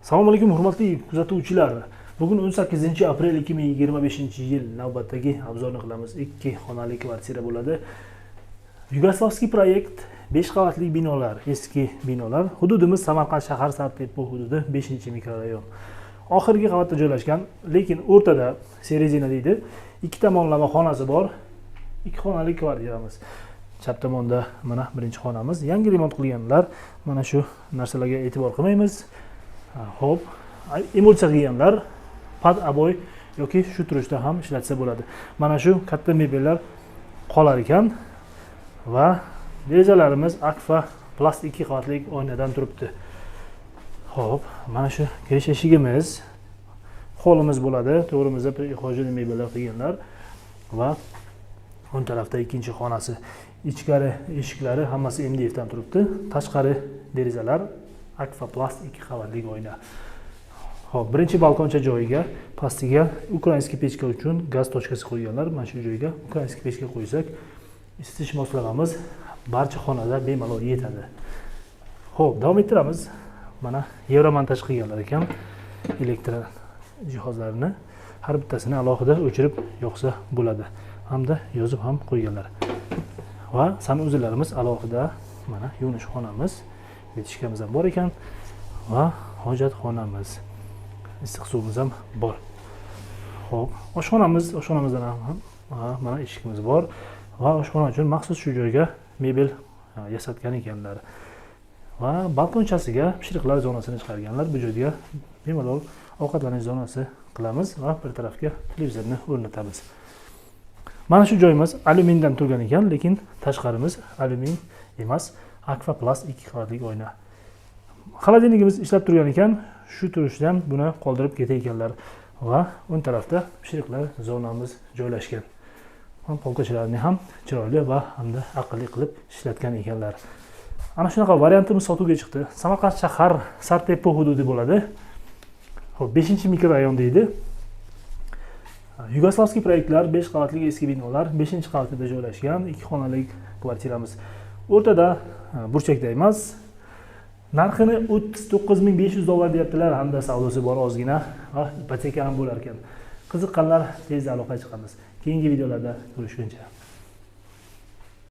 Assalomu alaykum hurmatli kuzatuvchilar. Bugun 18 aprel 2025-yil navbatdagi obzorni qilamiz. 2 xonali kvartira bo'ladi. Yugoslavskiy proyekt 5 qavatli binolar, eski binolar. Hududimiz Samarqand shahar Sartepa hududi 5-mikrorayon. Oxirgi qavatda joylashgan, lekin o'rtada serezina deydi. 2 tomonlama xonasi bor. 2 xonali kvartiramiz. Chap tomonda mana birinchi xonamiz. Yangi remont qilganlar. Mana shu narsalarga e'tibor qilmaymiz. Xo'p, emulsiya qilganlar pad aboy yoki shu turishda ham ishlatsa bo'ladi. Mana shu katta mebellar qolar ekan va derazalarimiz Akfa plast 2 qavatli oynadan turibdi. Xo'p, mana shu kirish eshigimiz holimiz bo'ladi. To'g'rimizda hojat mebellar qilganlar va o'ng tarafda ikkinchi xonasi. Ichkari eshiklari hammasi MDF dan turibdi. Tashqari derazalar Akfa plast 2 qavatli oyna. Xo'p, birinchi balkoncha joyiga pastiga ukrainskiy pechka uchun gaz tochkasi qo'yganlar. Mana shu joyga ukrainskiy pechka qo'ysak, isitish moslamamiz barcha xonada bemalol yetadi. Xo'p, davom ettiramiz. Mana yevromontaj qilganlar ekan elektr jihozlarini har bittasini alohida o'chirib yoqsa bo'ladi. Hamda yozib ham qo'yganlar. Va sanuzillarimiz alohida, mana yuvinish xonamiz, betishkamiz ham bor ekan va hojat xonamiz. Issiq suvimiz ham bor. Xo'p, oshxonamizdan ham mana eshikimiz bor va oshxona uchun maxsus shu joyga mebel yasatgan ekanlar. Va balkonchasiga pishiriqlar zonasini chiqarganlar. Bu joyga bemalol ovqatlanish zonasi qilamiz va bir tarafga televizorni o'rnatamiz. Mana shu joyimiz alyumindan turgan ekan, lekin tashqarimiz alyumin emas, Akfa plast 2 qavatli oyna. Xolodilnikimiz ishlab turgan ekan, shu turishdan buni qoldirib ketayotganlar va o'ng tarafda pishiriqlar zonamiz joylashgan. Polkachalarni ham chiroyli va hamda aqlli qilib ishlatgan ekanlar. Ana shunaqa variantimiz sotuvga chiqdi. Samarqand shahar Sartepa hududi bo'ladi. Xo'p, 5-mikrorayon deydi. Yugoslavskiy proyektlar 5 qavatli eski binolar 5-qavatida joylashgan 2 xonali kvartiramiz. O'rtada burchakda emas. Narxini $39.500 deyaptilar, hamda savdosi bor ozgina va ipoteka ham bo'lar ekan. Qiziqqanlar tezda aloqaga chiqamiz. Keyingi videolarda ko'rishguncha